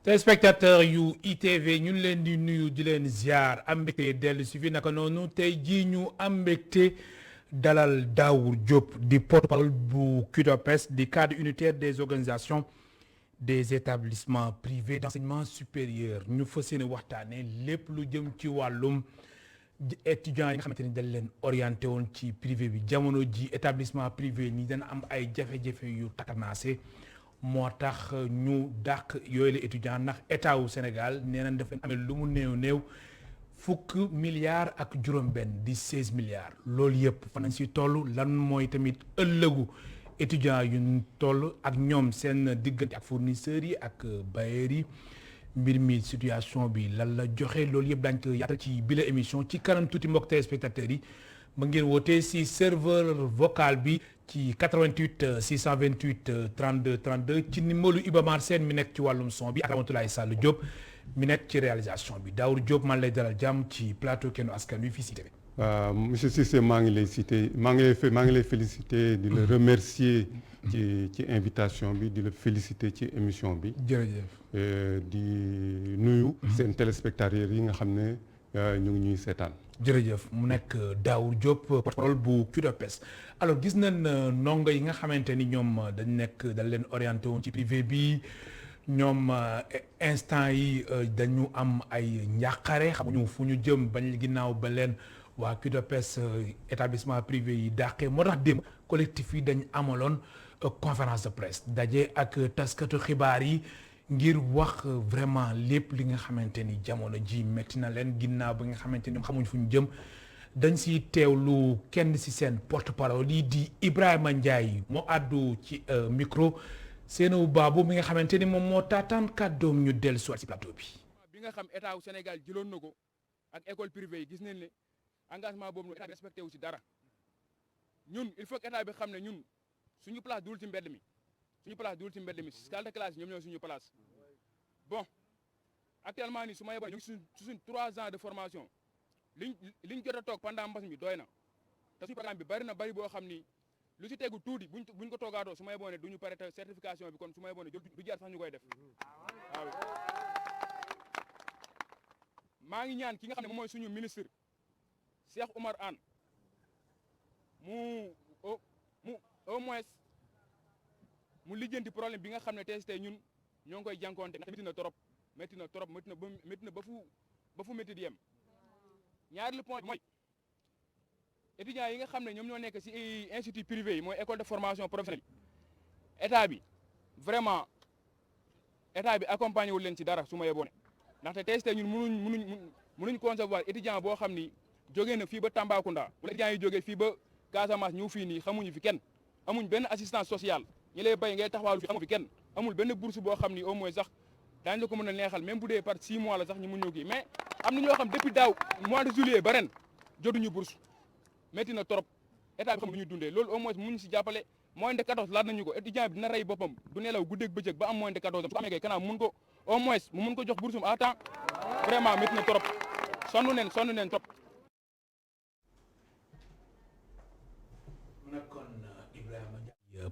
téléspectateur yu ITV ñu ngi leen di nuyu di leen ziar am mbégte dellu si fi naka noonu tey jii ñu am mbégte dalal Daour Diop di porte-parole bu CUDOPES di cadre unitaire des organisations des établissements privés d'enseignement supérieur ñu fas yéene waxtaanee lépp lu jëm ci wàllum étudiants yi nga xamante ni dañ leen orienté woon ci privé bi jamono ji établissement privé ni dana am ay jafe-jafe yu takanaase moo tax ñu dàq yooyu la étudiant ndax état wu Sénégal nee nañ daf leen amee lu mu néew fukk milliards ak juróom-benn di 16 milliards loolu yëpp fan nañ si toll lan mooy tamit ëllëgu étudiants yu toll ak ñoom seen diggante ak fournisseurs yi ak bailleurs yi mbir mi situation bi lan la joxe loolu yëpp daañu ko yaatal ci bile émission ci kanam tuuti mbokk téléspectateurs yi ba ngeen wootee si serveur vocal bi ci 88 628 32 32 ci numéro Iba Mar Sène mi nekk ci wàllum son bi ak Ramatoulaye Sall Diop mi nekk ci réalisation bi Daour Diop man lay dalal jàmm ci plateau Kennu Askan Wi fii si TV. waaw monsieur Cissé maa ngi lay féliciter di la remercier ci invitation bi di la féliciter ci émission bi. jërëjëf. di nuyu. seen téléspectateurs yi nga xam ne ñu ngi ñuy seetaan. jërëjëf mu nekk Daour Diop porte-parole bu CUDOPES alors gis nañ ndongo yi nga xamante ni ñoom dañ leen orienté woon ci privé bi ñoom instant yi dañu am ay njàqare xamuñu fu ñu jëm bañ ginnaaw ba leen waa CUDOPES établissement privé yi dàqee moo tax démb collectif yi dañ amaloon conférence de presse daje ak taskatu xibaar yi ngir wax vraiment lépp li nga xamante ni jamono ji metti na leen ginnaaw bi nga xamante ni xamuñ fu ñu jëm dañ si teewlu kenn si seen porte-parole yi di Ibrahima Ndiaye moo àddu ci micro Seynabou Babou mi nga xamante ni moom moo taataan kàddoom ñu dellu si plateau bi. bi nga xam état wu Sénégal jëloon na ko ak école privée yi gis nañ ne engagement boobu état bi respecté wu si dara ñun il faut que état bi xam ne ñun suñu place duul ci mbedd mi. suñu place duul ci mbedd mi salle de classe ñoom ñoo suñu place bon actuellement nii su ma yeboo ñu ngi suñ 3 ans de formation liñ jot a toog pendant mbas mi doy na te suñu programme bi bari boo xam ni lu si tegu tuuti buñ ko toogaatoo su ma yeboo ne duñu pare te certification bi kon su ma yeboo ne du jar sax ñu koy def waaw maa ngi ñaan ki nga xam ne moom mooy suñu ministre Cheikh Oumar Anne mu au moins mu lijjanti problème bi nga xam ne tey ñun ñoo ngi koy jànkoonte ndax métti na trop ba fu métti di yem ñaareelu point bi mooy étudiants yi nga xam ne ñoom ñoo nekk ci institut privé yi mooy école de formation professionnelle état bi vraiment état bi accompagné wul leen ci dara su ma yeboone ndaxte tey ñun mënuñ concevoir étudiant boo xam ni jógee na fii ba Tambacounda wala étudiants yi jógee fii ba Casamance ñëw fii nii xamuñu fi kenn amuñ benn assistance sociale ñi lay bay ngay taxawaalu fi amu fi kenn amul benn bourse boo xam ni au moins sax daañu la ko mën a neexal même bu dee par 6 mois la sax ñu mun ñëw kii mais am na ñoo xam depuis daaw mois de juillet ba ren jotuñu bourse métti na trop état bi xam bu ñu dundee loolu au moins mu ñu si jàppale moins de 14 laat nañu ko étudiant bi dina rey boppam du nelaw guddeeg bëccëg ba am moins de 14 am su ko amee kay kanam mun ko au moins mu mun ko jox bourse à temps vraiment métti na trop sonn neen trop.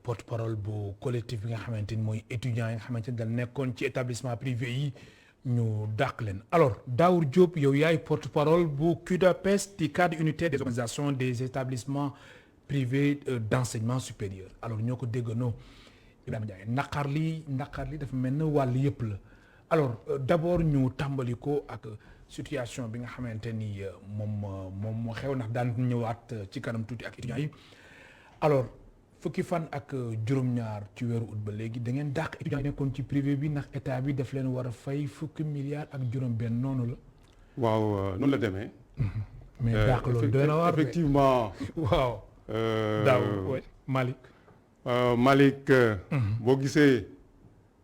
porte-parole bu collectif bi nga xamante ni mooy étudiants yi nga xamante ni dañ nekkoon ci établissement privé yi ñu dàq leen alors Daour Diop yow yaay porte-parole bu CUDOPES di cadre unitaire des organisations des établissements privés d'enseignement supérieur alors ñoo ko déggandoo Ibrahima Ndiaye naqar li dafa mel ne wàll yëpp la alors d'abord ñu tàmbali ko ak situation bi nga xamante ni moom moo xew ndax daan ñëwaat ci kanam tuuti ak étudiants yi alors fukki fan ak juróom-ñaar ci weeru ut ba léegi da ngeen dàq étudiants yi nekkoon ci privé bi ndax état bi daf leen war a fay fukki milliards ak juróom-benn noonu la. waaw noonu la demee. mais dàq loolu doy na waar effectivement. waaw. Daaw Malick. boo gisee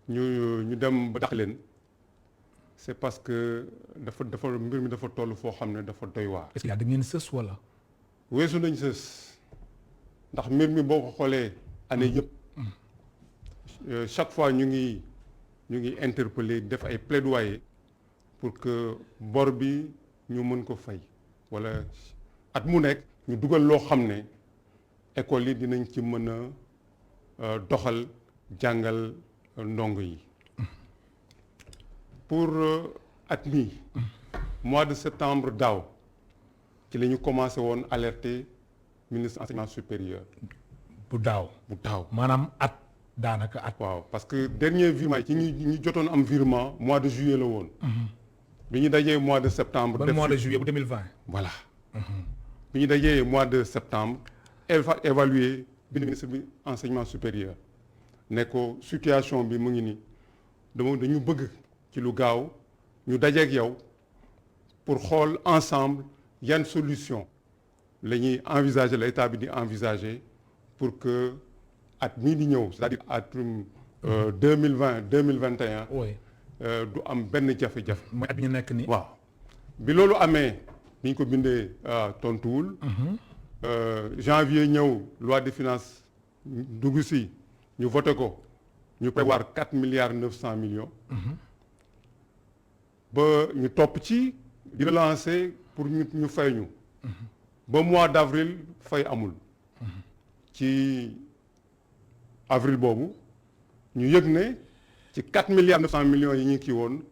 ñu dem ba dàq leen c'est parce que dafa mbir mi dafa toll foo xam ne dafa doy waar. est-ce que da ngeen sës wala. weesu nañ sës. ndax mbir mi boo ko xoolee année yëpp chaque fois ñu ngi interpeller def ay plaidoyer pour que bor bi ñu mën ko fay wala at mu nekk ñu dugal loo xam ne école yi dinañ ci mën a doxal jàngal ndongo yi pour at mi mois de septembre daaw ci la ñu commencé woon alerter ministre enseignement supérieur. bu daaw maanaam at daanaka at. waaw parce que dernier virement ci ñi jotoon am virement mois de juillet la woon. bi ñu dajee mois de septembre. ban mois de juillet bu 2020. voilà. bi ñu dajee mois de septembre évaluer bi ministre bi enseignement supérieur ne ko situation bi mu ngi nii dañu bëgg ci lu gaaw ñu dajeek yow pour xool ensemble yan solution la ñuy envisager la état bi di envisager pour que at mii di ñëw c'est-à-dire atum 2020 2021. oui. du am benn jafe-jafe. mooy at bi ñu nekk nii. waaw bi loolu amee ni ñu ko bindee tontuwul. janvier ñëw loi de finances dugg si ñu voté ko ñu prévoir 4 milliards 900 millions. ba ñu topp ci di relancer pour ñu fay ñu. ba mois d' avril fay amul. ci avril boobu ñu yëg ne ci 4 milliards 900 millions yi ñu kii woon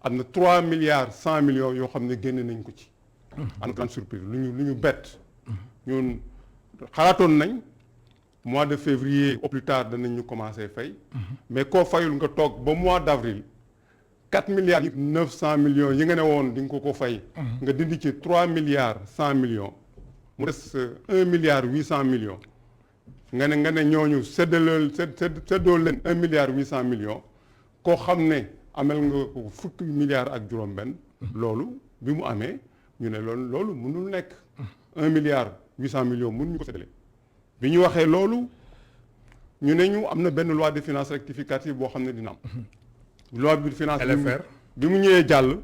am na 3 milliards 100 millions yoo xam ne génne nañ ko ci. en grande surprise lu ñu bett. ñun xalaatoon nañ mois de février au plus tard danañ ñu commencé fay. mais koo fayul nga toog ba mois d' avril 4 milliards 900 millions yi nga ne woon di nga ko fay. nga dindi ci 3 milliards 100 millions. mu des 1 milliard 800 millions. nga ne ñooñu séddoo leen 1 milliard 800 millions. koo xam ne amel nga ko fukki milliards ak juróom-benn. loolu bi mu amee ñu ne loolu mënul nekk. 1 milliard 800 millions mënuñu ko séddale. bi ñu waxee loolu ñu ne ñu am na benn loi de finances rectificative boo xam ne dina am. loi de finances LFR bi mu ñëwee jàll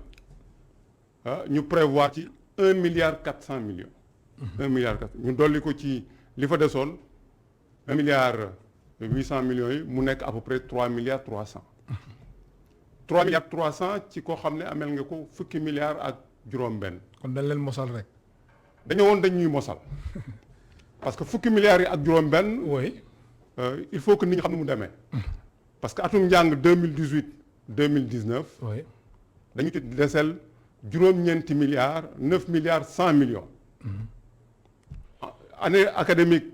ñu prévoir ci 1 milliard 400 millions. 1 milliard 400 ñu dolli ko ci li fa desoon 1 milliard 800 millions yi mu nekk à peu près 3 milliards 300. 3 milliards 300 ci koo xam ne amel nga ko fukki milliards ak juróom-benn. kon dañ leen mosal rek. dañoo woon dañ ñuy mosal parce que fukki milliards yi ak juróom-benn. oui. il faut que nit ñi xam ne mu demee. parce que atum njàng 2018 2019. oui. dañu ci desel juróom-ñeenti milliards 9 milliards 100 millions. année académique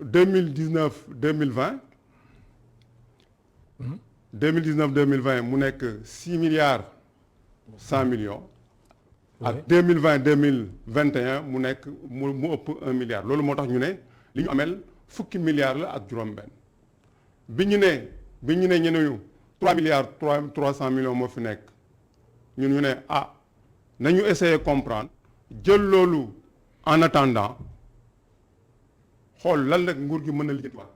2019 2020. 2019 2020 mu nekk 6 milliards 100 millions. ak 2020 2021 mu nekk mu ëpp 1 milliard loolu moo tax ñu ne li ñu amel fukki milliards la ak juróom-benn. bi ñu ne ñu 3 milliards 300 millions moo fi nekk ñu ne nañu essayer comprendre jël loolu en attendant xool lan la nguur gi mën a lijjanti waat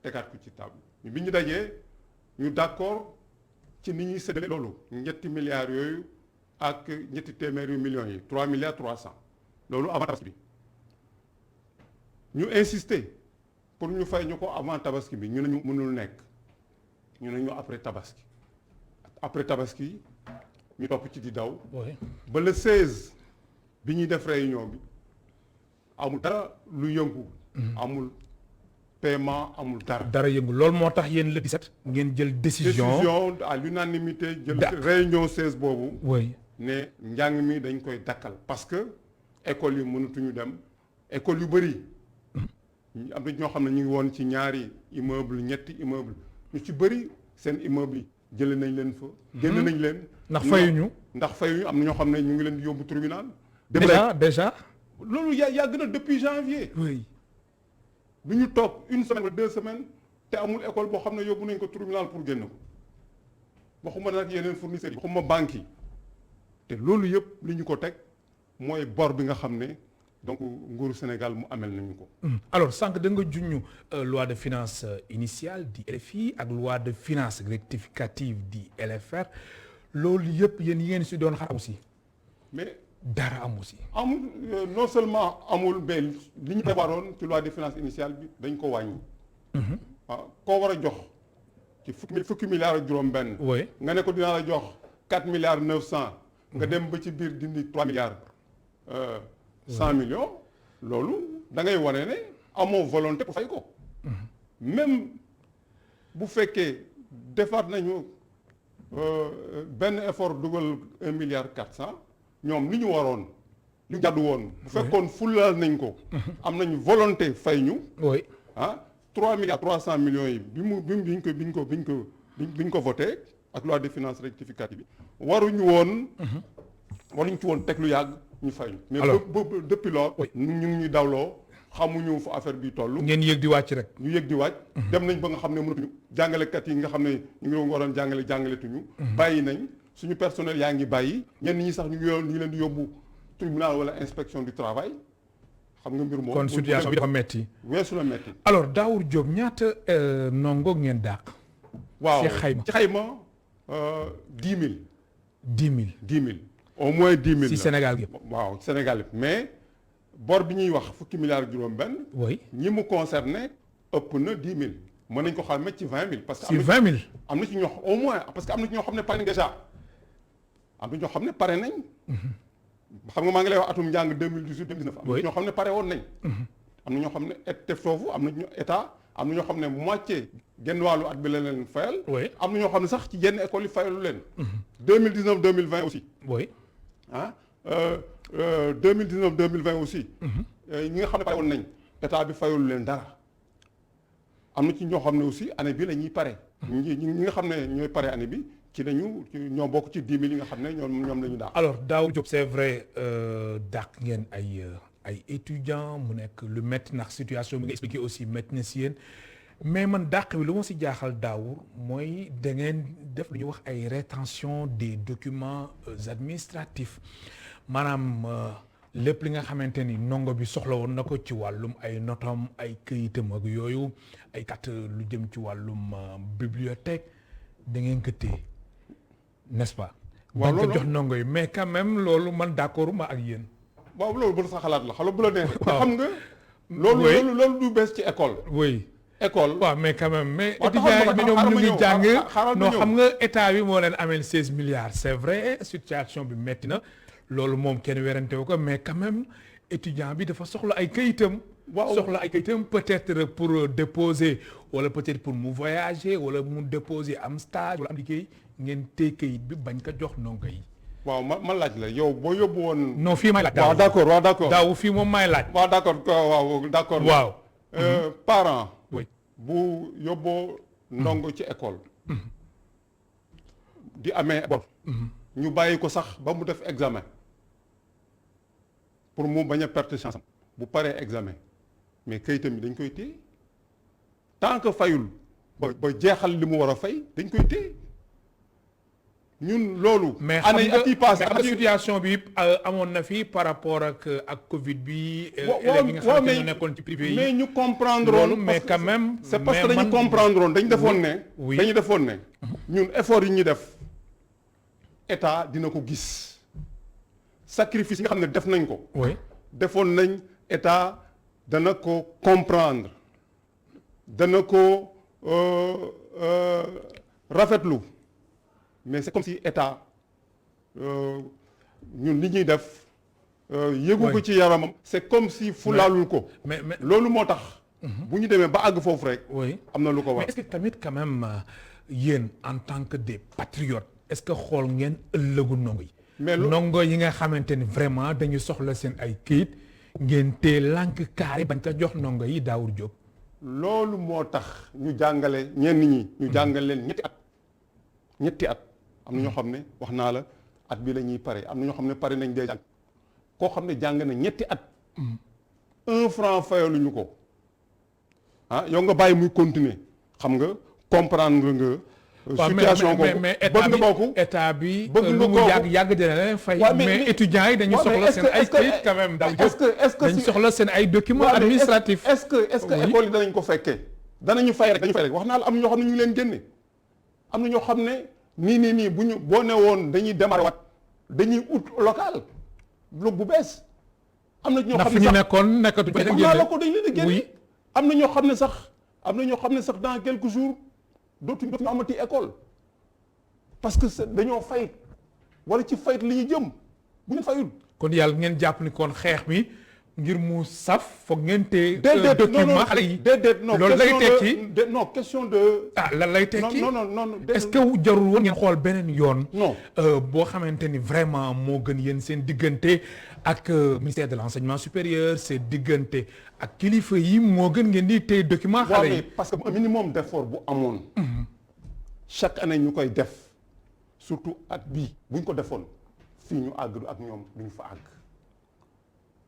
tegaat ko ci table bi ñu dajee ñu d'accord ci ni ñuy séddale loolu ñetti milliards yooyu ak ñetti téeméeri millions yi 3 milliards 300 loolu avant tabaski bi ñu insister pour ñu fay ñu ko avant tabaski bi ñu ne ñu mënul nekk ñu ne ñu après tabaski ñu topp ci di daw. ba le 16 bi ñuy def réunion bi amul dara lu yëngu. amul paiement amul dara. dara yëngu loolu moo tax yéen le 17. ngeen jël décision à l'unanimité jël réunion 16 boobu. oui. ne njàng mi dañ koy dakkal parce que école yi mënatuñu dem école yu bëri. am na ñoo xam ne ñu ngi woon ci ñaari immeuble ñetti immeuble ñu ci bëri seen immeuble yi jëlee nañ leen fa. génn nañ leen. ndax fayuñu. am na ñoo xam ne ñu ngi leen di yóbbu tribunal. déjà. loolu yàgg na depuis janvier. oui. bi ñu toog 1 semaine wala 2 semaines te amul école boo xam ne yóbbu nañ ko tribunal pour génn ko waxuma nag yeneen fournisseurs yi waxuma banques yi te loolu yëpp li ñu ko teg mooy bor bi nga xam ne donc nguuru Sénégal mu amel nañu ko. alors sànq da nga junñu loi de finance initiale di LFI ak loi de finance rectificative di LFR loolu yëpp yéen yi ngeen si doon xaar aussi. mais dara am aussi. amul non seulement amul mais li ñu prévoiroon ci loi de finance initiale bi dañ ko wàññi. waaw koo war a jox ci fukki milliards ak juróom-benn. oui nga ne ko dinaa la jox 4 milliards 900. nga dem ba ci biir dindi 3 milliards 100 millions. loolu da ngay wane ne amoo volonté pour fay ko. même bu fekkee defaat nañu benn effort dugal 1 milliard 400 ñoom li ñu waroon li jàddu woon. bu fekkoon fulaal nañ ko. am nañu volonté fay ñu. oui 3 milliards 300 millions yi biñ ko voté ak loi de finances rectificative bi waruñu ci woon teg lu yàgg ñu fay ñu. mais depuis loolu. ñu ngi ñuy dawloo xamuñu fu affaire bi toll. ngeen yëg di wàcc rek. ñu yëg di wàcc. dem nañ ba nga xam ne mënatuñu. jàngalekat yi nga xam ne ñu ngi waroon jàngaletuñu. bàyyi nañ suñu personnel yaa ngi bàyyi. ñenn ñi sax ñu ngi leen di yóbbu tribunal wala inspection du travail. xam nga mbir moom kon situation bi dafa metti. weesu la metti. alors Daour Diop ñaata ndongo ngeen dàq. waaw ci xayma 10 000. 10 000. 10 000 au moins 10 000. si Sénégal gi. waaw Sénégal mais bor bi ñuy wax fukki milliards juróom-benn. oui ñi mu concerné ëpp na 10 000. mën nañ ko xayma ci 20 000. parce que si 20 000. am na ci ñoo au moins parce que am na ci ñoo xam ne pare nañ déjà am na ñoo xam ne pare nañ. xam nga maa ngi lay wax atum njàng 2018 2019. am na ñoo xam ne pare woon nañ. am na ñoo xam ne te foofu am na état am na ñoo xam ne moitié genn wàllu at bi la leen fayal. am na ñoo xam ne sax ci yenn école yi fayalu leen. 2019 2020 aussi. oui 2019 2020 aussi. ñi nga xam ne pare woon nañ état bi fayalu leen dara. am na ci ñoo xam ne aussi année bi la ñuy pare. ñi nga xam ne ñooy pare année bi. ci nañu ñoo bokk ci 10 000 yi nga xam ne ñoom la ñu dàq. alors Daour Diop c'est vrai dàq ngeen ay étudiants mu nekk lu métti ndax situation bi nga expliqué aussi métti na si yéen mais man dàq bi lu ma si jaaxal Daour mooy da ngeen def lu ñuy wax ay rétention des documents administratifs maanaam lépp li nga xamante ni ndongo bi soxla woon na ko ci wàllum ay notam ay këyitam ak yooyu ay carte lu jëm ci wàllum bibliothèque da ngeen ko téye n'est-ce pas. waaw bañ ko jox ndongo yi mais quand même loolu man d'accord ma ak yéen. waaw loolu bu sa xalaat la xala bu la neexee. xam nga. loolu du bees ci école. oui école. waaw mais quand même mais étudiants yi ñoom ñu ngi jàng non xam nga état bi moo leen ameel 16 milliards c'est vrai situation bi metti na loolu moom kenn werante wu ko mais quand même étudiant bi dafa soxla ay kayitam. waaw soxla ay kayitam peut-être pour déposer wala peut-être pour mu voyager wala mu déposer am stage wala am liggéey ngeen téye kayit bi bañ ko jox ndongo yi. waaw ma laaj la yow boo yóbbu woon. non fii may laaj. waaw d'accord daaw fii moom may laaj. waaw d'accord. waaw. parent. oui bu yóbboo ndongo ci école. di amee bor. ñu bàyyi ko sax ba mu def examen pour mu bañ a perte chance am bu paree examen mais kayitam bi dañ koy téye tant que fayul ba jeexal li mu war a fay dañ koy téye. ñun loolu. mais xam nga situation bi amoon na fi par rapport ak Covid bi. élèves yi nga xam ne ñoo nekkoon ci privé yi. mais ñu comprendre woon mais quand même. c'est parce que dañu comprendre woon dañu defoon ne. dañu defoon ne. ñun effort yi ñu def état dina ko gis sacrifice yi nga xam ne def nañ ko. oui defoon nañ état dana ko comprendre dana ko rafetlu. mais c'est comme si état ñun li ñuy def. yëgu ko ci yaramam. c'est comme si fulaalul ko. mais loolu moo tax. bu ñu demee ba àgg foofu rek. oui am na lu ko war. mais est-ce que tamit quand même yéen en tant que des patriotes est-ce que xool ngeen ëllëgu ndongo yi. mais ndongo yi nga xamante ni vraiment dañu soxla seen ay këyit ngeen tee lànk kaare bañ ko jox ndongo yi Daour Diop. loolu moo tax ñu jàngale ñenn ñi. ñu jàngale leen ñetti at. am na ñoo xam ne wax naa la at bi la ñuy pare am na ñoo xam ne pare nañ déjà koo xam ne jàng na ñetti at. 1 franc fayaluñu ko yow nga bàyyi muy continuer xam nga comprendre nga. situation boobu mais état bi bëgg nga lu mu yàgg dina leen fay. mais étudiants yi dañu soxla seen ay kayit quand même. est-ce que dañu soxla seen ay documents administratifs. est-ce que école yi danañ ko fekkee. danañu fay rek wax naa la am na ñoo xam ne ñu ngi leen génne am na ñoo xam ne. nii bu ñu boo ne woon dañuy démarrer wat dañuy ut local bu bees. am na ñoo xam ne sax ñu nekkoon nekkatu ba dañ leen a génne. am na ñoo xam ne sax dans quelques jours dootuñu amati école parce que dañoo fayit wala ci fayit li ñu jëm bu ñu fayul. kon yàlla ngeen jàpp ni kon xeex bi ngir mu saf foog ngeen téye. déedéet document xale yi déedéet non loolu lay tekki non question de. lan lay tekki non est-ce que jarul woon ngeen xool beneen yoon. non boo xamante ni vraiment moo gën yéen seen diggante ak ministère de l'enseignement supérieur seen diggante ak kilifa yi moo gën ngeen di téye document xale yi. mais parce que un minimum d'effort bu amoon. chaque année ñu koy def surtout at bii bu ñu ko defoon fii ñu àgg ak ñoom duñu fa àgg.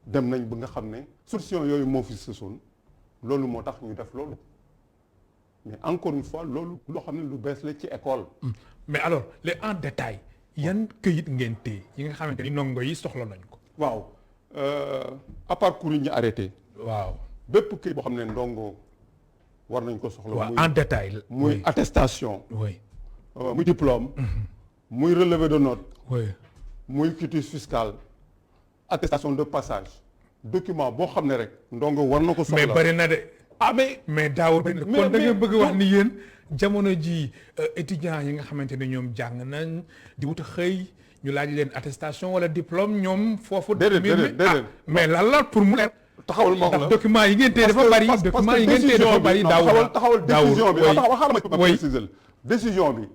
dem nañ ba nga xam ne solution yooyu moo fi sësoon loolu moo tax ñu def loolu mais encore une fois loolu loo xam ne lu bees la ci école. mais alors les en détail yan këyit ngeen téye yi nga xamante ni ndongo yi soxla nañ ko. waaw à part cours yi ñu arrêté. waaw bépp këyit boo xam ne ndongo war nañ ko soxla. waaw en détail. muy attestation. oui muy diplôme. muy relevé de notes. oui muy quitus fiscal. attestation de passage document boo xam ne rek ndongo war na ko soxla. mais bari na de. mais daawul bari na kon da nga bëgg wax ni yéen jamono ji étudiants yi nga xamante ne ñoom jàng nañ di wut xëy ñu laaj leen attestation wala diplôme ñoom foofu. déedéet mais lan la pour mu leer. taxawal ma wax la document yi ngeen téye dafa bari document yi ngeen téye dafa bari daawul taxawal décision bi xaaral ma préciser décision bi.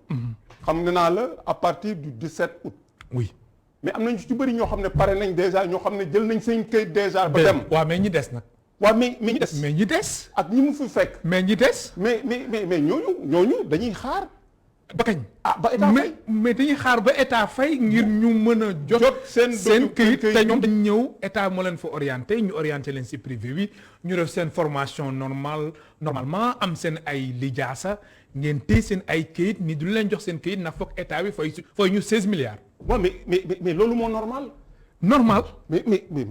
xam nga naa la à partir du 17 août. oui. mais am nañu ci bëri ñoo xam ne pare nañ déjà ñoo xam ne jël nañ seen këyit déjà. ba dem waaw mais ñi des nag. waaw mais ñi des. mais ñi des. ak ñi mu fi fekk. mais ñi des. mais ñooñu dañuy xaar. ba kañ. ba état fay mais dañuy xaar ba état fay ngir ñu mën a jot seen këyit te ñoom dañ ñëw état moo leen fa orienté ñu orienté leen ci privé bi ñu def seen formation normalement am seen ay lijaasa ngeen téye seen ay këyit ni du leen jox seen këyit na foog état bi fay ñu 16 milliards. waaw mais loolu moo normal. mais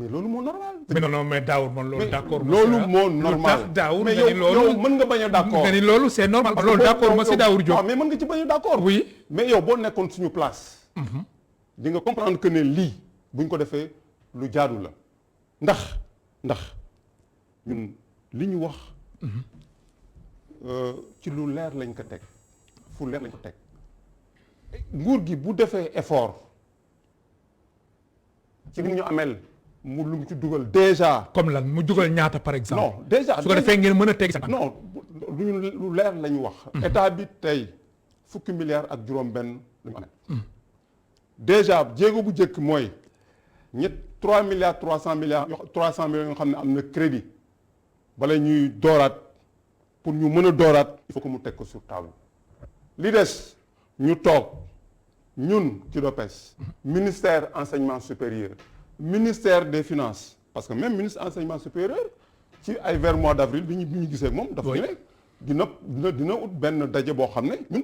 loolu moo normal. mais non mais Daour man loolu d'accord. loolu moo normal lu tax Daour mais nga ni loolu yow mën nga bañ a d'accord nga ni loolu c'est normal. loolu d'accord ma ci Daour Diop. waaw mais mën nga ci bañ a d'accord. oui mais yow boo nekkoon suñu place. di nga comprendre que ne lii buñ ko defee lu jaadu la. ndax ñun li ñu wax. ci lu leer lañ ko teg fu leer lañ ko teg. nguur gi bu defee effort ci li ñu amel mu lu mu ci dugal déjà. comme lan mu dugal ñaata par exemple. non déjà su ko defee ngeen mën a teg sa non lu leer la ñu wax. état bi tey fukki milliards ak juróom-benn la ñu amee. déjà jéego bu njëkk mooy 3 milliards 300 milliards yoo xam ne am na crédit bala ñuy dooraat pour ñu mën a dooraat il faut que mu teg ko sur table li des. ñu toog ñun KIDOPES ministère enseignement supérieur ministère des finances parce que même ministre enseignement supérieur ci ay vers mois d'avril bi ñu gisee moom dafa ñu ne dina ut benn daje boo xam ne ñun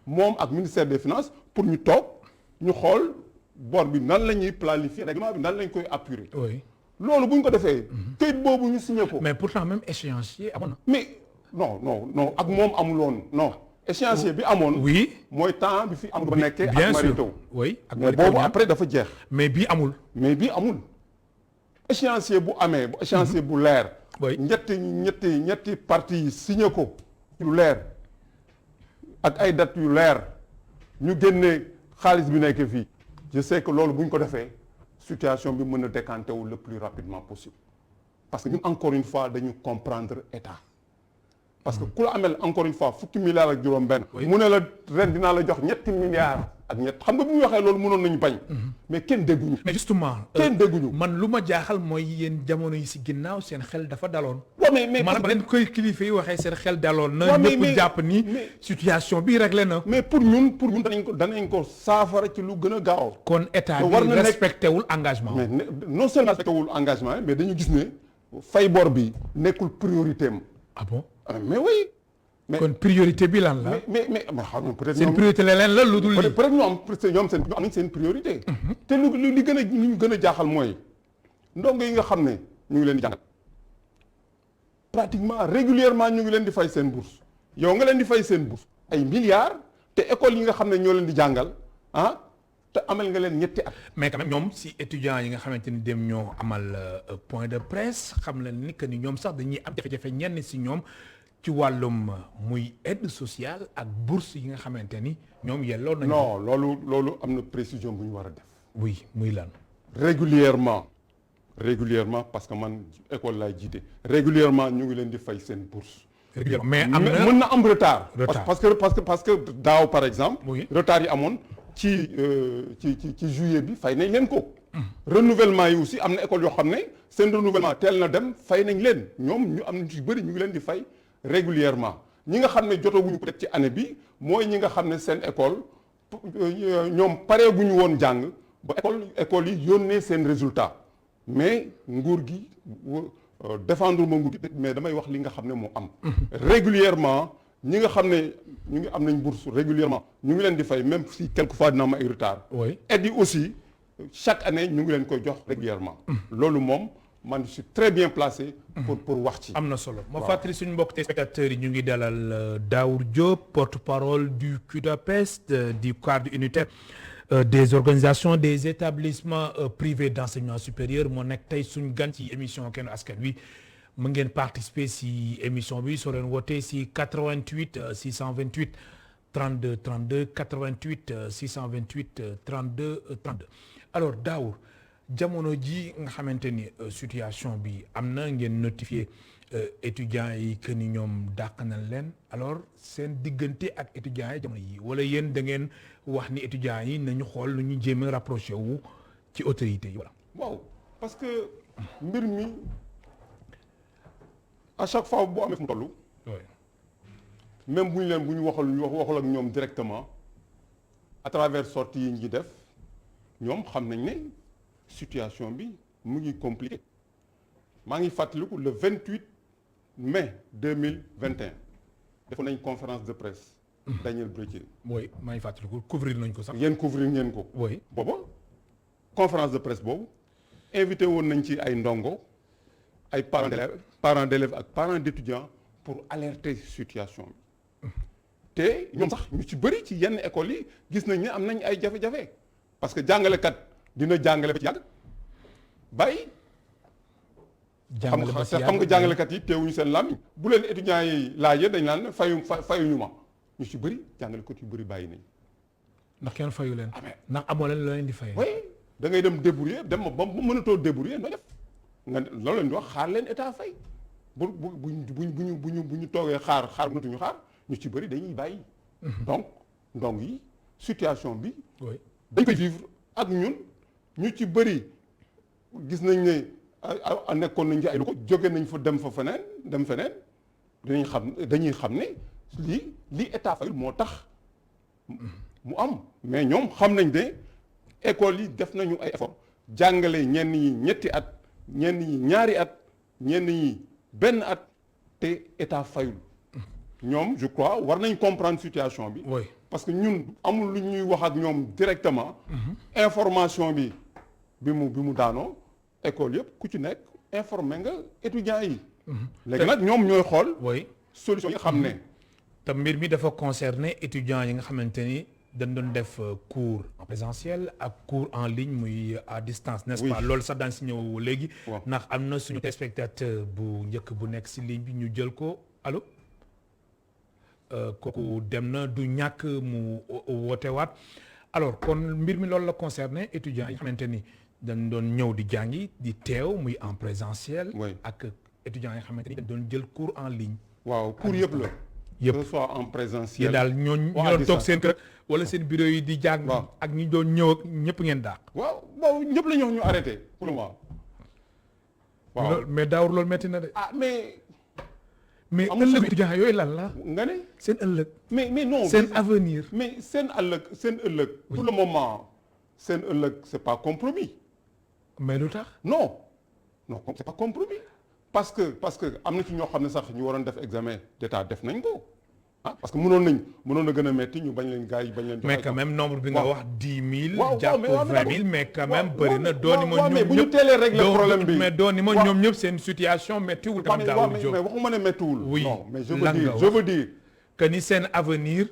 moom ak ministère des finances pour ñu toog ñu xool bor bi nan la ñuy planifier règlement bi nan lañ koy apurer. loolu bu ñu ko defee këyit boobu ñu signé ko. mais pourtant même échéancier amoon na. mais non ak moom amuloon non. échéancier bi amoon. oui mooy temps bi fi am ba nekkee. bien ak sûr Mary Teuw oui ak mais boobu après dafa jeex. mais bii amul. échéancier bu amee échéancier bu leer. oui ñetti parties yi signé ko. yu leer ak ay dates yu leer ñu génnee xaalis bi nekk fii. je sais que loolu bu ñu ko defee situation bi mën a décanter wu le plus rapidement possible parce que ñun encore une fois dañu comprendre état. parce que ku la amel encore une fois fukki milliards ak juróom-benn. mu ne la ren dinaa la jox ñetti milliards ak ñett xam nga bu ñu waxee loolu mënoon nañu bañ. mais kenn dégguñu. mais justement. kenn dégguñu. man lu ma jaaxal mooy yéen jamono yi ci ginnaaw seen xel dafa daloon. waaw mais maanaam ba leen koy kilifa yi waxee seen xel daloon. na waaw ñëpp jàpp ni situation bi réglé na. mais pour ñun danañ ko saafara ci lu gën a gaaw. kon état bi respecté wul engagement. mais non seulement respecté wul engagement mais dañu gis ne fay bor bi nekkul priorité am. ah bon. mais oui. mais kon priorité bi lan la. mais xam nga peut-être seen priorité leneen la lu dul lii. peut-être ñoom am nañ seen priorité. te li gën a jaaxal mooy ndongo yi nga xam ne ñu ngi leen di jàngal pratiquement régulièrement ñu ngi leen di fay seen bourse yow nga leen di fay seen bourse ay milliards te école yi nga xam ne ñoo leen di jàngal te amal nga leen ñetti at. mais quand même ñoom si étudiants yi nga xamante ni dem ñoo amal point de presse xam leen ni que ni ñoom sax dañuy am jafe-jafe ñenn si ñoom ci wàllum muy aide sociale ak bourse yi nga xamante ni ñoom yelloo nañu. non loolu am na précision bu ñu war a def. oui muy lan. régulièrement régulièrement parce que man école laay jiite régulièrement ñu ngi leen di fay seen bourse. mais am na mën na am retard. retard parce que daaw par exemple. oui retard yi amoon ci juillet bi fay nañ leen ko. renouvellement yi aussi am na école yoo xam ne seen renouvellement teel na dem fay nañ leen ñoom ñu am na ci bëri ñu ngi leen di fay régulièrement ñi nga xam ne jotaguñu peut-être ci année bi mooy ñi nga xam ne seen école ñoom pareeguñu woon jàng ba école yi yónnee seen résultat mais nguur gi défendre ma nguur gi mais damay wax li nga xam ne moo am. régulièrement ñi nga xam ne ñu ngi am nañ bourse régulièrement ñu ngi leen di fay même si quelquefois dina am ay retard. oui aides yi aussi chaque année ñu ngi leen koy jox régulièrement. loolu moom man je suis très bien placé. pour wax ci. am na solo ma fàttali suñu mbokk téléspectateurs yi ñu ngi dalal Daour Diop porte-parole du CUDAPES du cadre unitaire des organisations des établissements privés d'enseignement supérieur moo nekk tey suñu gan ci émission Kennu Askan Wi mu ngeen participer si émission bi soo leen wootee si 88 628 32 32 88 628 32 32 alors Daour jamono ji nga xamante ni situation bi am na ngeen notifié étudiants yi que ni ñoom dàq nañ leen alors seen diggante ak étudiants yi jamono yi wala yéen da ngeen wax ni étudiants yi nañu xool nu ñu jéem a rapproché wu ci autorités yi voilà. waaw parce que mbir mi à chaque fois bu amee fu mu toll. même bu ñu waxul ak ñoom directement à travers sorties yi ñu def ñoom xam nañ ne situation bi mu ngi compliqué maa ngi fàttaliku le 28 mai 2021 defoon nañ conférence de presse. Daniel Bretier. mooy maa ngi fàttaliku couvrir nañ ko sax. yéen couvrir ngeen ko. oui booba conférence de presse boobu invité woon nañ ci ay ndongo ay parents d'élèves ak parents d'étudiants pour alerter situation bi te ñoom sax ñu ci bëri ci yenn écoles yi gis nañ ne am nañ ay jafe-jafe parce que jàngalekat dina jàngale ba ci yàgg bàyyi. xam nga jàngalekat yi teewuñu seen làmmiñ bu leen étudiants yi laajee dañ naan fayuñu ma ñu ci bëri jàngalekat yu bëri bàyyi nañ. ndax kenn fayu leen. ndax amoo leen loo leen di fay. oui da ngay dem débrouiller dem ba mënatoo débrouiller noo def nga loolu leen di wax xaar leen état fay bu ñu toogee xaar mënatuñu xaar ñu ci bëri dañuy bàyyi. donc ndong yi situation bi. oui dañ koy vivre ak ñun ñu ci bëri gis nañ ne nekkoon nañ ci ay lu ko jóge nañ fa dem feneen dañuy xam ne lii état fayul moo tax mu am mais ñoom xam nañ ne école yi def nañu ay effort jàngale ñenn ñi ñetti at ñenn ñi ñaari at ñenn ñi benn at te état fayul ñoom je crois war nañ comprendre situation bi. oui parce que ñun amul lu ñuy wax ak ñoom directement. information bi mu daanoo école yëpp ku ci nekk informé nga étudiants yi. léegi nag ñoom ñooy xool. oui solution yi xam ne. te mbir mi dafa concerner étudiants yi nga xamante ni dañ doon def cours en présentiel ak cours en ligne muy à distance n'est-ce pas loolu sax daan si ñëw léegi. ndax am na suñu téléspectateur bu njëkk bu nekk si ligne bi ñu jël ko allo. kooku dem na du ñàkk mu wootewaat alors kon mbir mi loolu la concerné étudiants yi xamante ni dañ doon ñëw di jàngi di teew muy en présentiel. ak étudiants yi xamante ni dañ doon jël cours en ligne. waaw cours yëpp la. yëpp que ce soit en présentiel. yi daal ñooñu ñu doon toog seen kër wala seen bureau yi di jàng. ak ñi doon ñëw ak ñëpp ngeen dàq. waaw ñëpp la ñu arrêté pour le moment. waaw mais Daour loolu metti na de. mais ëllëg étudiants yooyu lan la. nga ne seen ëllëg. mais non seen avenir. mais seen ëllëg. pour le moment seen ëllëg c'est pas compromis. mais lu tax. non c'est pas compromis. parce que am na ci ñoo xam ne sax ñu waroon def examen d'état def nañ ko parce que mënoon na gën a metti ñu bañ leen gars yi bañ leen. mais quand même nombre bi nga wax 10 000. jàpp 20 000 mais quand même bëri na dooni ma ñoom bu ñu teelee régler problème bi mais dooni ma ñoom ñëpp seen situation méttiwul. quand même Daour Diop mais waxuma ne méttiwul. oui non mais je veux dire que ni seen avenir.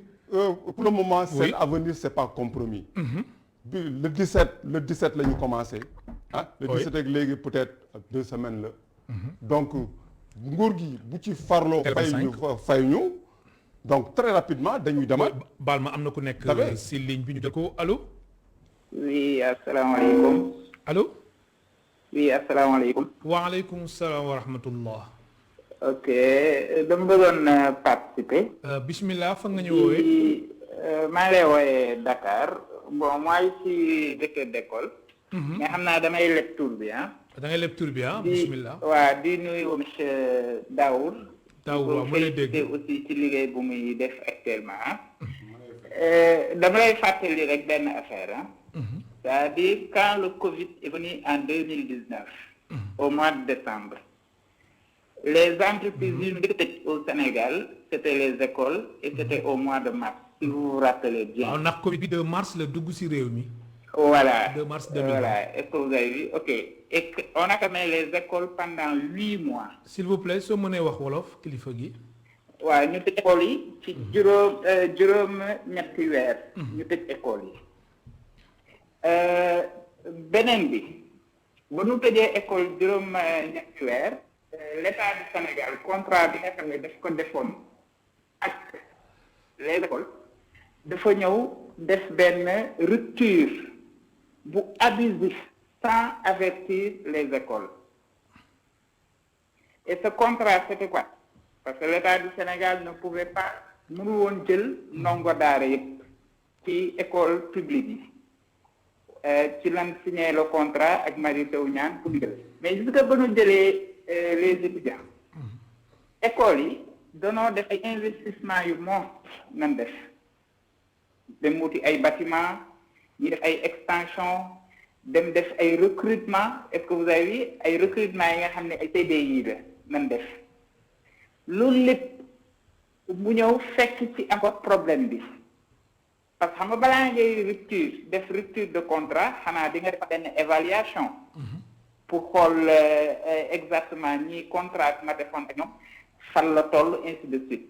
pour le moment seen avenir c'est pas compromis. bi le 17 la ñu commencé. le 17 ak léegi peut-être 2 semaines la. donc nguur gi bu ci farloo. fay ñu donc très rapidement dañuy demal. baal ma am na ku nekk si ligne bi ñu jël ko allo. oui asalaamaaleykum. allo. oui asalaamaaleykum. waaleykum salaam wa rahmatullah. ok dama bëggoon participer. bismillah fa nga ñu woowee. maa ngi lay wooyee Dakar bon moi je suis directeur d'école. mais xam naa damay leb tur bi ah. da ngay leb tur bi ah bismillah. waaw di nuyu monsieur Daour. Daour mu lay dégg aussi ci liggéey bu muy def actuellement ah. dama lay fàttali rek benn affaire ah. C'est-à-dire quand le Covid est venu en 2019, au mois de décembre, les entreprises uniques au Sénégal, c'était les écoles et c'était au mois de mars, si vous vous rappelez bien. On a Covid de mars, le Dougou Réuni. Voilà. De mars 2020. Voilà. Est-ce que vous avez vu? Ok. Et on a fermé les écoles pendant 8 mois. S'il vous plaît, so monnaie wax wolof kilifa gi. waaw ñu tëj école yi ci juróom ñetti weer. ñu tëj école yi. beneen bi ba nu tëjee école juróom ñetti weer l'État du Sénégal contrat bi nga xam ne daf ko defoon ak les écoles dafa ñëw def benn rupture bu abusif sans avertir les écoles et ce contrat c'était quoi parce que l'État du Sénégal ne pouvait pas mënu woon jël ndongo daara yëpp ci école publique yi ci lan signé le contrat ak Mary Teuw Niane pour jël mais gis nga ba ñu jëlee les étudiants écoles yi danoo def ay investissement yu monstre nan def dem wuti ay bâtiment ñu def ay extension dem def ay recrutement est-ce que vous avez vu ay recrutement yi nga xam ne ay CDI la nan def loolu lépp mu ñëw fekk ci encore problème bi parce que xam nga balaa ngay rupture de contrat xanaa di nga def benn évaluation pour xool exactement ñi contrat ma defoon ak ñoom fan la toll ainsi de suite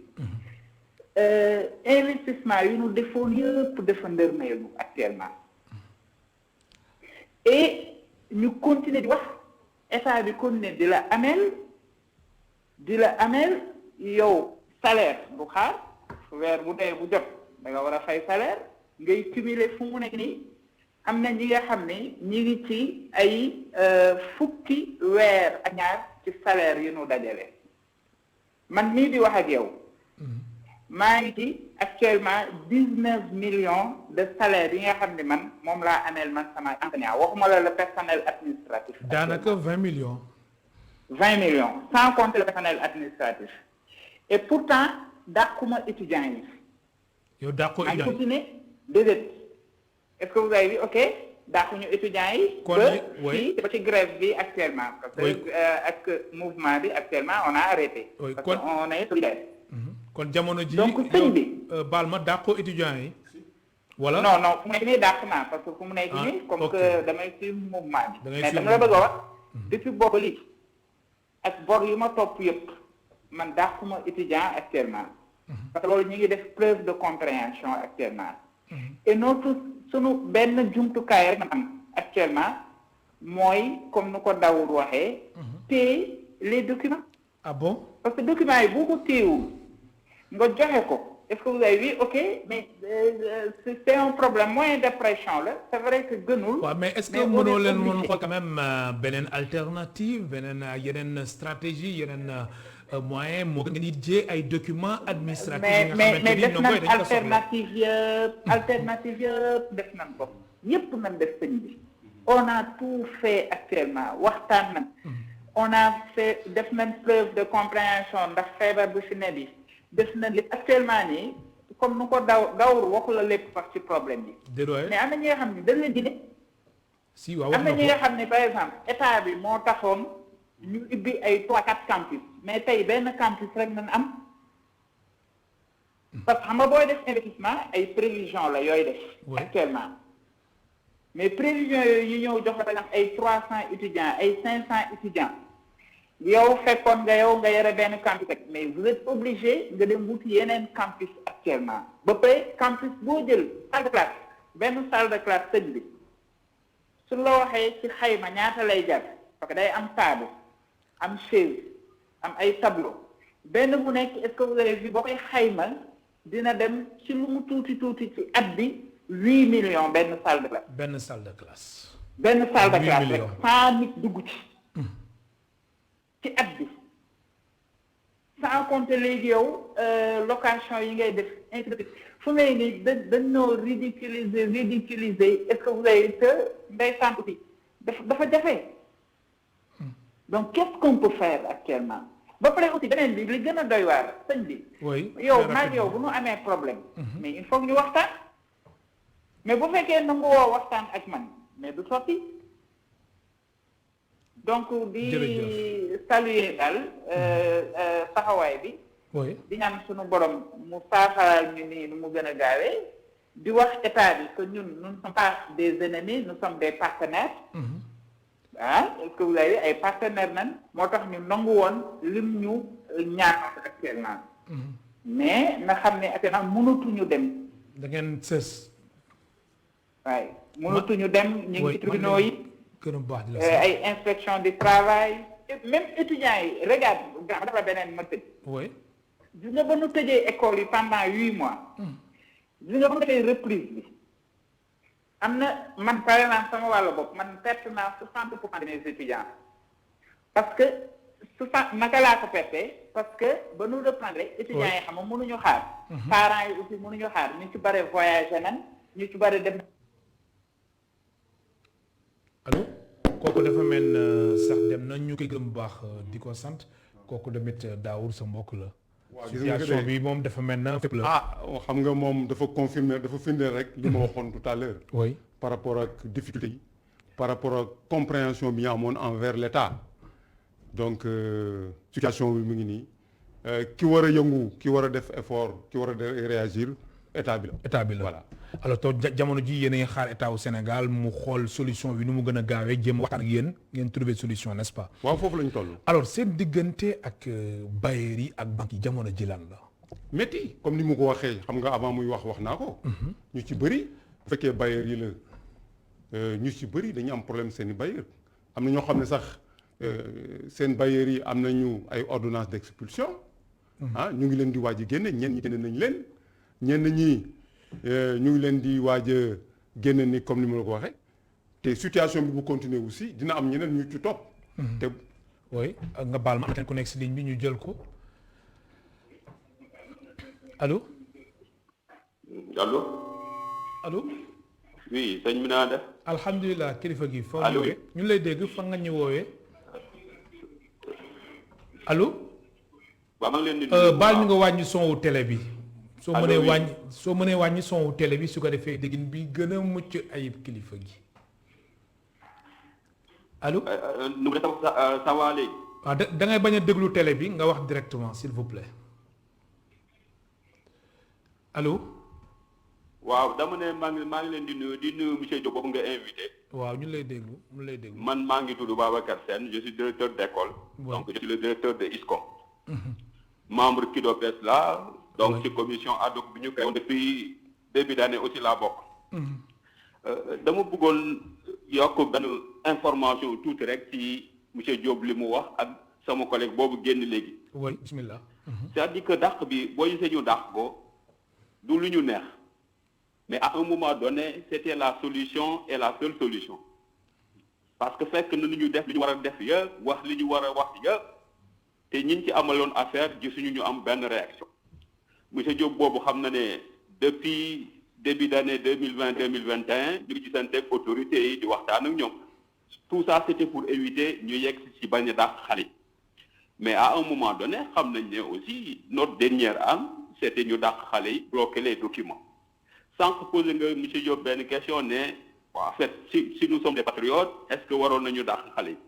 investissement yu ñu defoon yëpp dafa ndërmeelu actuellement et ñu continuer di wax état bi continuer di la ameel yow salaire bu xaar weer bu dee bu jot da nga war a fay salaire ngay cumuler fu mu nekk nii am na ñi nga xam ne ñi ngi ci ay fukki weer ak ñaar ci salaire yu ñu dajale man mii di wax ak yow maa ngi ci actuellement 19 millions de salaire yi nga xam ne man moom laa ameel man sama enseignant waxuma la le personnel administratif. daanaka 20 millions. 20 millions sans compter le personnel administratif et pourtant dàquma étudiants yi. yow dàqoo étudiants yi continuer déedéet est-ce que vous avez vu ok dàquñu étudiants yi. kon oui ba ci grève bi actuellement. parce que ak mouvement bi actuellement on a arrêté. oui parce que on est solidaire. kon jamono ji donc sëñ bi baal ma dàqoo étudiants yi. wala non fu mu nekk nii dàq naa parce que fu mu nekk nii. comme que damay suivre mouvement bi. mais dama la bëgg a wax. depuis boobu lii ak bor yu ma topp yëpp man dàquma étudiant actuellement. parce que loolu ñu ngi def preuve de compréhension actuellement. et notre sunu benn jumtukaay rek am actuellement mooy comme nu ko Daoud waxee. téye les documents. ah bon parce que documents yi boo ko téyewul nga joxe ko est-ce que vous avez vu ok mais c'est un problème moyen de pression là c'est vrai que gënul. waaw mais est-ce que mënoo leen woon xool quand même beneen alternative beneen yeneen stratégie yeneen moyen moo gën a jël ay documents administratifs yi nga xamante ni def nañ alternative yëpp def nañ ko ñëpp nañ def sëñ bi on a tout fait actuellement waxtaan nañ on a fait def nañ preuve de compréhension ndax feebar bu fi ne bi def nañ li actuellement nii comme nu ko Daour waxu la lépp sax ci problème bi mais am na ñi nga xam ne dañ leen di ne si waaw am na ñi nga xam ne par exemple état bi moo taxoon ñu ubbi ay 3-4 campus mais tey benn campus rek nañ am parce que xam nga booy def investissement ay prévision la yooyu def actuellement mais prévision yooyu ñu ñëw jox la par exemple ay 300 étudiants ay 500 étudiants yow fekkoon nga yore benn campus rek mais vous êtes obligé nga dem wuti yeneen campus actuellement ba pare campus boo jël salle de classe benn salle de classe sëñ bi su la waxee ci xayma ñaata lay jar parce que day am table am chaise am ay tableau benn bu nekk est-ce que vous avez vu boo koy xayma dina dem ci lu mu tuuti ci at bi 8 millions benn salle de classe. benn salle de classe. benn salle de 8 classe rek millions. 100 nit dugg ci at bi sans compter léegi yow location yi ngay def ainsi fu may nii dañ ñoo ridiculiser est-ce que vous avez que ndey sant bi dafa jafe donc qu'est-ce qu'on peut faire actuellement ba pare aussi beneen bi li gën a doy waar sëñ bi yow maag yow bu ñu amee problème mais il faut que ñu waxtaan mais bu fekkee nangu woo waxtaan ak man mais du sotti donc di saluer daal taxawaay bi di ñaan suñu borom mu saafaral ñu nii nu mu gën a gaawee di wax état bi que ñun nous ne sommes pas des ennemis nous sommes des partenaires est-ce que vous avez ay partenaires nan moo tax ñu nangu woon lim ñu ñaan actuellement mais na xam ne actuellement mënatuñu dem da ngeen sës waaye mënatuñu dem ñu ngi ci tribunaux yi gën a baax di la ay inspection du travail même étudiants yi regarde dafa beneen ma tëj gis nga ba nu tëjee école yi pendant 8 mois gis nga ba nu defee reprise bi am na man par exemple sama wàllu bopp man perte naa 60% de mes étudiants parce que 60 naka laa ko perte parce que ba nu reprendre étudiants yi xam nga mënuñu xaar parents yi aussi mënuñu xaar ñu ci bare voyagé nan ñu ci bare dem allo kooku dafa mel sax dem na ñu koy gërëm bu baax di ko sant kooku tamit Daour sa mbokk la situation bi moom dafa mel na fépp la xam nga moom dafa confirmer dafa firndeel rek li ma waxoon tout à l'heure par rapport ak difficulté yi par rapport ak compréhension bi ñu amoon envers l'État donc situation bi mu ngi nii ki war a yëngu ki war a def effort ki war a réagir état bi la voilà alors to jamono ji yéen a ngi xaar état wu Sénégal mu xool solution bi nu mu gën a gaawee jéem waxtaan ak yéen ngeen trouver solution n'est-ce pas waaw foofu lañ toll alors seen diggante ak bailleurs yi ak banques yi jamono ji lan la métti comme ni mu ko waxee xam nga avant muy wax naa ko ñu ci bëri bu fekkee bailleurs yi la ñu ci bëri dañu am problème seen i bailleurs am na ñoo xam ne sax seen bailleurs yi am nañu ay ordonnance d'expulsion ñu ngi leen di waaj a génne ñenn ñi génne nañ leen ñenn ñi ñu ngi leen di waaj a génne ni comme ni ma la ko waxee te situation bi bu continuer aussi dina am ñeneen ñu ci topp. te nga baal ma am ku nekk si ligne bi ñu jël ko allo. allo. oui sëñ bi naa def. alhamdulilah kilifa gi. foo ñu woowee ñu lay dégg fa nga ñu woowee allo. waaw maa ngi leen di nuyu baal ñu nga wàññi son wu télé bi. soo mënee wàññi son wu télé bi su ko defee déggin bi gën a mucc ayib kilifa gi allo. nu mu def ça va léegi. waaw da ngay bañ a déglu télé bi nga wax directement s'il vous plaît allo. waaw dama ne maa ngi leen di nuyu monsieur Diop boobu nga invité. waaw ñu lay déglu man maa ngi tudd Babacar Sène je suis directeur d'école. donc je suis le directeur de ISCOM. membre KIDOPES là. donc ci commission ad hoc bi ñu koy depuis début d'année aussi laa bokk. dama bëggoon yokk benn information tuuti rek ci monsieur Diop li mu wax ak sama collègue boobu génn léegi. oui bismillah. c'est-à-dire que dàq bi boo gisee ñu dàq ko du lu ñu neex mais à un moment donné c'était la solution et la seule solution parce que fekk na lu ñu def li ñu war a def yëpp wax li ñu war a wax yëpp te ñi ci amaloon affaire gisuñu ñu am benn réaction. monsieur Diop boobu xam na ne depuis début d'année 2020-2021 ñu ngi gisanteeg autorités yi di waxtaan ak ñoom tout ça c'était pour éviter ñu yegg ci bañ a dàq xale mais à un moment donné xam nañ ne aussi notre dernière arme c'était ñu dàq xale yi bloquer les documents sans que poser nga monsieur Diop benn question ne en fait si nous sommes des patriotes est-ce que waroon nañu dàq xale yi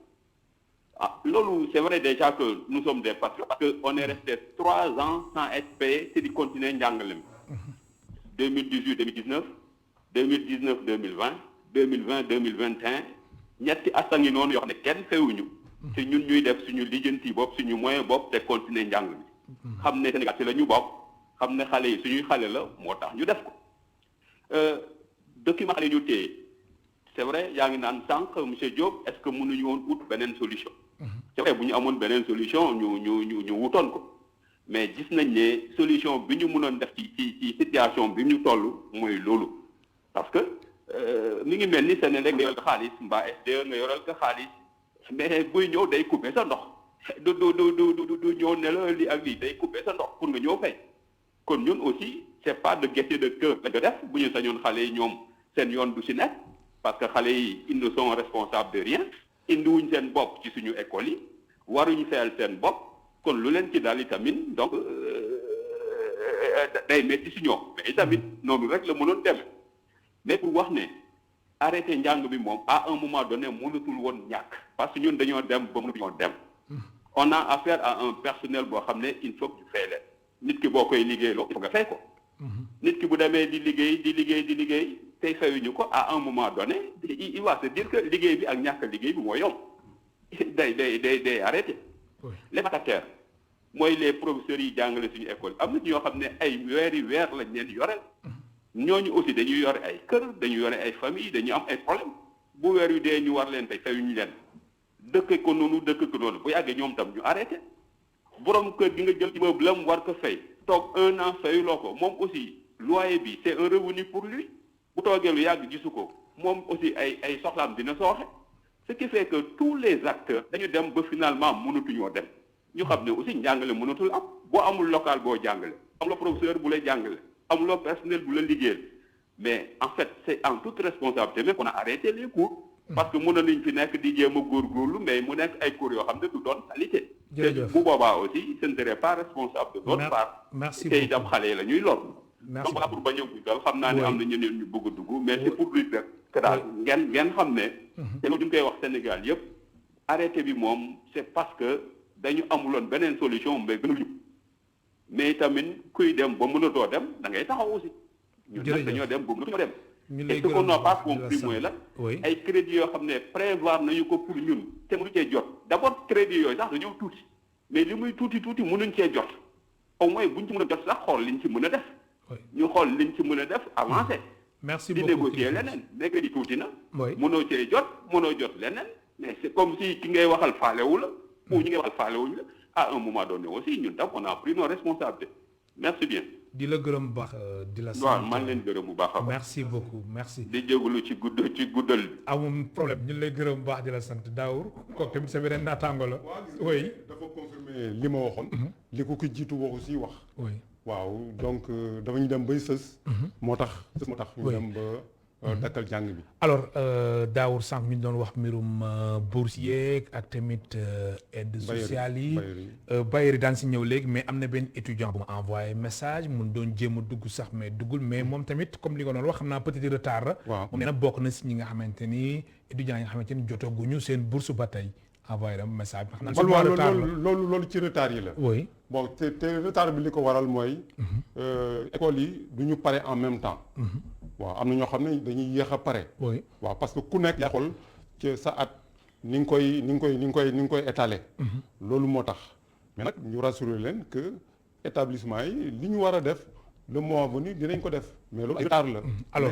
loolu c'est vrai déjà que nous sommes des patriotes parce que on est resté 3 ans sans être payé c'est di continuer njàngale mi 2018 2019 2019 2020 2020 2021 ñetti at a ngi noonu yoo xam ne kenn fewuñu te ñun ñuy def suñu lijjanti bopp suñu moyen bopp te continuer njàng mi xam ne Sénégal ci la ñu bokk xam ne xale yi suñuy xale la moo tax ñu def ko document xale ñu téye c'est vrai yaa ngi naan sànq monsieur Diop est-ce que mënuñu woon ut beneen solution c'est vrai bu ñu amoon beneen solution ñu wutoon ko mais gis nañ ne solution bi ñu mënoon def ci situation bi ñu toll mooy loolu parce que mi ngi mel ni Senelec nga yoral ko xaalis mbaa SDE nga yoral ko xaalis mais buy ñëw day couper sa ndox du ñëw ne la li ak lii day couper sa ndox pour nga ñëw fay kon ñun aussi c'est pas de gaieté de cœur la ko def bu ñu sañoon xale yi ñoom seen yoon du si nekk parce que xale yi ils ne sont responsables de rien indiwuñ seen bopp ci suñu école yi waruñu fayal seen bopp kon lu leen ci daal itamit donc day métti si ñoom mais itamit noonu rek la mënoon dem mais pour wax ne arrêté njàng bi moom à un moment donné mënatul woon ñàkk parce que ñun dañoo dem ba mënatuñoo dem on a affaire à un personnel boo xam ne il faut que ñu fay leen nit ki boo koy liggéeyloo il faut nga fay ko nit ki bu demee di liggéey tey fayuñu ko à un moment donné il va se dire que liggéey bi ak ñàkk liggéey bi moo yomb day arrêté les vacataires mooy les professeurs yi jàngale suñu école am na ñoo xam ne ay weer lañ leen yoreel ñooñu aussi dañuy yore ay kër dañuy yore ay famille dañuy am ay problème bu weer yu dee ñu war leen fay fayuñu leen dëkk ko noonu bu yàggee ñoom tam ñu arrêté borom kër gi nga jël immeuble am war ko fay toog 1 an fayuloo ko moom aussi loyer bi c'est un revenu pour lui bu toogee lu yàgg gisu ko moom aussi ay soxlaam dina sooxe ce qui fait que tous les acteurs dañu dem ba finalement mënatuñoo dem ñu xam ne aussi njàngale mënatul am boo amul local boo jàngale amuloo professeur bu lay jàngale amuloo personnel bu la liggéeyal mais en fait c'est en toute responsabilité mais qu'on a arrêté les cours parce que mënoon nañ fi nekk di jéem a góorgóorlu mais mu nekk ay cours yoo xam ne du doon qualité jërëjëf bu boobaa aussi ce ne serait pas responsable de notre part merci te itam xale yi la ñuy lor merci donc pour bañ a guddal xam naa ne am na ñeneen ñu bëgg a dugg mais c'est pour dire que daal ngeen xam ne te loolu ñu koy wax Sénégal yëpp arrêté bi moom c'est parce que dañu amuloon beneen solution mais gën a jub mais tamit kuy dem ba mënatoo dem da ngay taxaw aussi ñun nag dañoo dem ba mënatuñoo dem et ce qu'on n'a pas compris mooy la ay crédit yoo xam ne prévoir nañu ko pour ñun te mënuñ cee jot d'abord crédit yooyu sax dañoo tuuti mais li muy tuuti mënuñ cee jot au moins buñ ci mën a jot sax xool liñ ci mën a def ñu xool liñ ci mën a def avancé merci di beaucoup négocier leneen mais crédit tuuti na mënoo cee mënoo jot leneen mais c'est comme si ki ngay waxal faalewu la ou ñi ngay waxal faalewuñu la à un moment donné aussi ñun tam on a pris nos responsabilités merci bien di la gërëm bu baax di la sant waaw man leen gërëm bu baax a baax merci beaucoup merci di jégalu ci guddal bi amul problème ñu lay gërëm bu baax di la sant Daour kooku tamit sa beneen naataango la oui dafa confirmer li ma waxoon li ko ki jiitu waxu si wax oui waaw donc dafa ñu dem bay sës moo tax ñu dem ba dakkal jàng bi alors Daour sànq ñu doon wax mbirum bourse yeeg ak tamit aide sociale yi bailleurs yi daan si ñëw léegi mais am na benn étudiant bu ma envoyé message mun doon jéem a dugg sax mais duggul mais moom tamit comme li nga doon wax xam naa petit retard la moom nee na bokk na si ñi nga xamante ni étudiants yi nga xamante ni jotaguñu seen bourse ba tey envoyé na message bi xam naa loolu ci retard yi la oui bon te retard bi li ko waral mooy école yi du ñu pare en même temps waaw am na ñoo xam ne dañuy yéex a pare oui waaw parce que ku nekk yaa xool ci sa at ni nga koy étaler loolu moo tax mais nag ñu rassurer leen que établissement yi li ñu war a def le mois venu dinañ ko def mais loolu ay retard la alors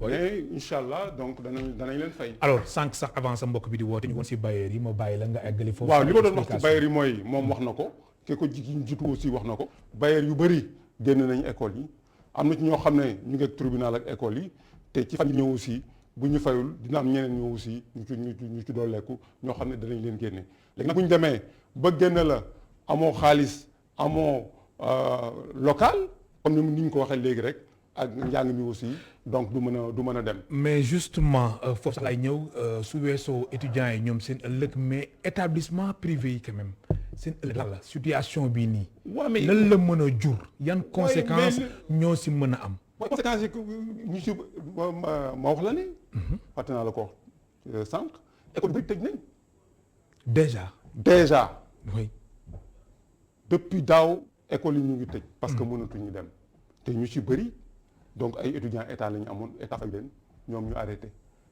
mais incha allah donc danañ leen fay alors sànq sax avant sa mbokk bi di woote ñu woon si bailleurs yi ma bàyyi la nga eggali foofu waaw li ma doon wax ci bailleurs yi mooy moom wax na ko ke ko jiitu aussi wax na ko bailleurs yu bëri génn nañu école yi am na ci ñoo xam ne ñu ngi ak tribunal ak école yi te ci fan yi ñëw aussi bu ñu fayul dina am ñeneen ñëw aussi ñu ci dooleeku ñoo xam ne danañ leen génne léegi nag bu ñu demee ba génne la amoo xaalis amoo local comme ni ñu ko waxee léegi rek ak njàng mi aussi donc du mën a dem. mais justement foofu sax lay ñëw su weesoo étudiants yi ñoom seen ëllëg mais établissement privé yi quand même seen ëllëg lan la situation bii nii. waaw mais lan la mën a jur. yan conséquences ñoo si mën a am. conséquences yi ñu si ma wax la ne. fàtte naa la ko sànq école bi tëj nañ. déjà. oui. depuis daaw école yi ñu ngi tëj. parce que mënatuñu dem te ñu ci bëri. donc ay étudiants état la ñu amoon état fay leen ñoom ñu arrêté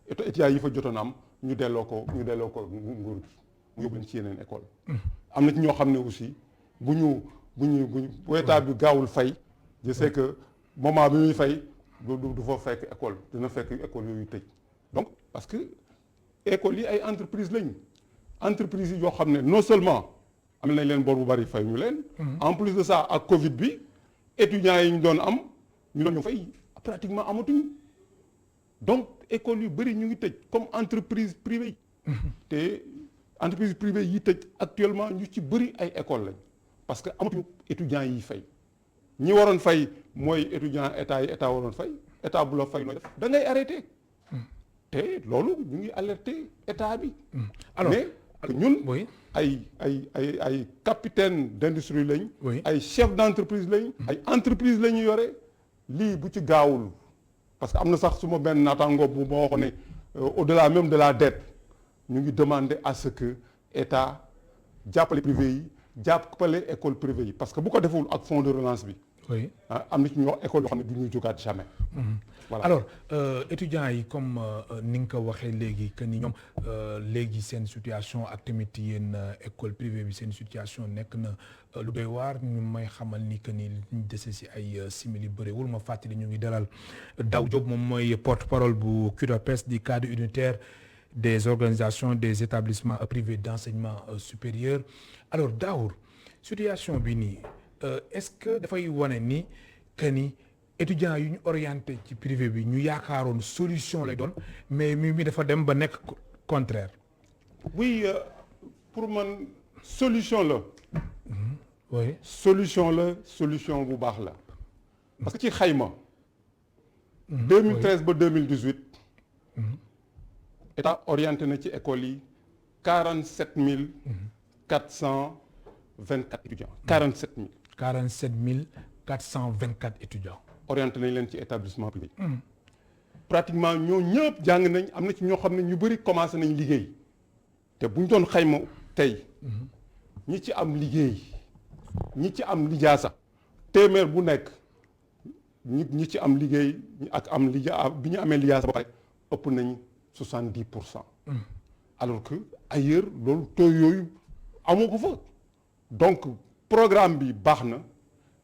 étudiants yi fa jotoon am ñu delloo ko nguur gi mu yóbbu leen ci yeneen école am na ci ñoo xam ne aussi bu état bi gaawul fay je sais que moment bi muy fay du fa fekk école dina fekk école yooyu tëj donc parce que école yi ay entreprise lañu entreprise yi yoo xam ne non seulement am nañ leen bor bu bari fay ñu leen en plus de ça ak Covid bi étudiants yi ñu doon am ñu doon ñu fay pratiquement amatuñu donc école yu bëri ñu ngi tëj comme entreprise privée yi te entreprise privée yi tëj actuellement ñu ci bëri ay école lañ parce que amatuñu étudiants yi fay ñi waroon fay mooy étudiant état yi état waroon fay état bu la fay nooy def da ngay arrêté te loolu ñu ngi alerté état bi alors mais ñun oui ay capitaine d'industrie lañ oui ay chef d'entreprise lañ ay entreprise la ñu yore lii bu ci gaawul parce que am na sax suma benn naataango bu ma waxoon ne au-delà même de la dette ñu ngi demander à ce que état jàppale privé yi jàppale école privée yi parce que bu ko deful ak fonds de relance bi oui am na ci ñoo école yoo xam ne du ñuy jógaat jamais voilà alors étudiants yi comme ni nga ko waxee léegi que ni ñoom léegi seen situation ak tamit yéen école privée bi seen situation nekk na lu doy waar ñu may xamal ni que ni ñu dese si ay simili bëriwul ma fàttali ñu ngi dalal Daw Diop moom mooy porte-parole bu CUDOPES di cadre unitaire des organisations des établissements privés d'enseignement supérieur alors Daour situation bi nii est-ce que dafay wane ni que ni étudiants yu ñu orienté ci privé bi ñu yaakaaroon solution lay doon mais mi dafa dem ba nekk contraire. oui pour man solution la oui solution bu baax la parce que ci xayma 2013 ba 2018 état orienté na ci école yi 47 424 étudiants 47 000 42424 étudiants orienté nañ leen ci établissement privé pratiquement ñoo ñëpp jàng nañ am na ci ñoo xam ne ñu bëri commencé nañ liggéey te bu ñu doon xayma tey ñi ci am liggéey ñi ci am lijaasa téeméer bu nekk ñi ci am liggéey ak am bi ñu amee lijaasa ba pare ëpp nañ 70%. Alors que ailleurs loolu taux yooyu amoo ko fa donc programme bi baax na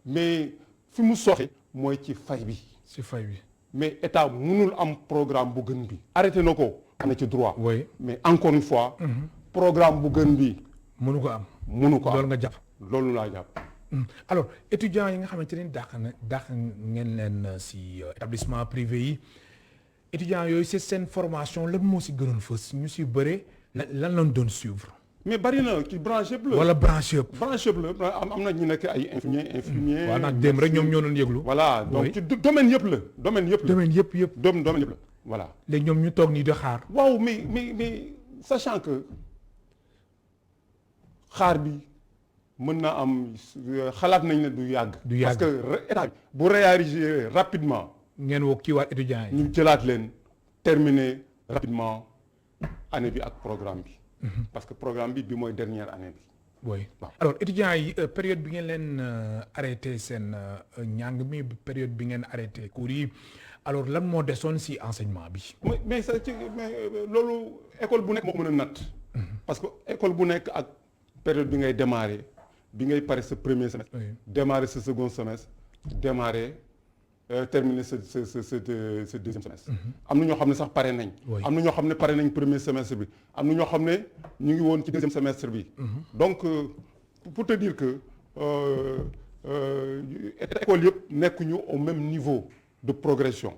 mais fi mu soxe mooy ci fay bi. ci fay bi. mais état mënul am programme bu gën bi. arrêté na ko am na ci droit. oui mais encore une fois. programme bu gën bi. mënu ko am. loolu nga jàpp. loolu laa jàpp. alors étudiants yi nga xamante ne dàq ngeen leen ci établissement privé yi étudiants yooyu c'est seen formation lan moo ci gënoon fës ñu ci bëre lan lañ doon suivre. mais bari na ci branche yëpp la. wala branche yëpp. branche yëpp la am na ñu nekk ay infirmier. waaw nag dem rek ñoom ñoo doon yëglu. voilà donc ci domaine yëpp la. domaine yëpp la voilà. léegi ñoom ñu toog nii di xaar. waaw mais sachant que xaar bi mën na am xalaat nañ ne du yàgg. parce que état bu réagir rapidement. ngeen woo kii waat étudiants yi. ñu jëlaat leen terminer rapidement année bi ak programme bi. parce que programme bi mooy dernière année bi. oui alors étudiants yi période bi ngeen leen arrêté seen njàng mi période bi ngeen arrêté cours yi alors lan moo desoon ci enseignement bi. mais loolu école bu nekk moo ko mën a natt. parce que école bu nekk ak période bi ngay démarrer bi ngay pare sa premier semestre. démarrer sa second semestre démarrer. terminer ce deuxième semestre. am na ñoo xam ne sax pare nañ. am na ñoo xam ne pare nañ premier semestre bi am na ñoo xam ne ñu ngi woon ci deuxième semestre bi. donc pour te dire que école yëpp nekkuñu au même niveau de progression.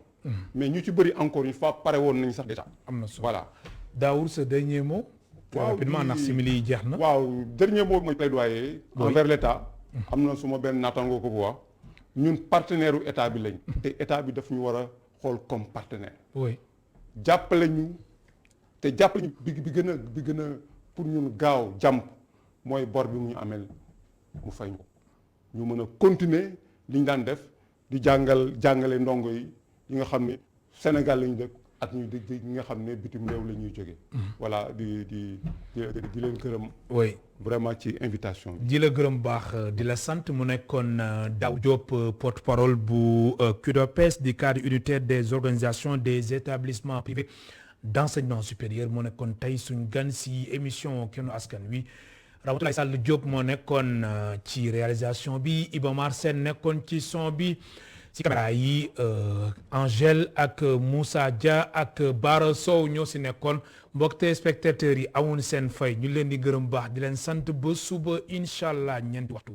mais ñu ci bëri encore une fois pare woon nañ sax déjà. am na solo voilà. Daour sa dernier mot. waaw rapidement ndax simili yi jeex na. waaw dernier mot mooy plaidoyer envers l'État. am na suma benn naataango ko bu wax. ñun partenaire u état bi lañ. te état bi daf ñu war a xool comme partenaire. oui jàppale ñu te jàppale ñu bi gën a pour ñun gaaw jàmp mooy bor bi mu ñu amel mu fay ñu mën a continuer li ñu daan def di jàngale ndongo yi nga xam ne Sénégal lañu dëkk ak ñi nga xam ne bitim réew la ñuy jógee. voilà di leen gërëm. oui vraiment ci invitation bi. di la gërëm baax di la sant mu nekkoon Daw Diop porte-parole bu CUDOPES di cadre unitaire des organisations des établissements privés d'enseignement supérieur moo nekkoon tey suñ gan si émission Kenu Askan Wi Ramatoulaye Sall Diop moo nekkoon ci réalisation bi Iba Mar Sène nekkoon ci son bi ci caméra yi Angèle ak Moussa Dia ak Bara Sow ñoo si nekkoon mbokk téléspectateurs yi amoon seen fay ñu leen di gërëm baax di leen sant ba suba incha allah ñeenti waxtu.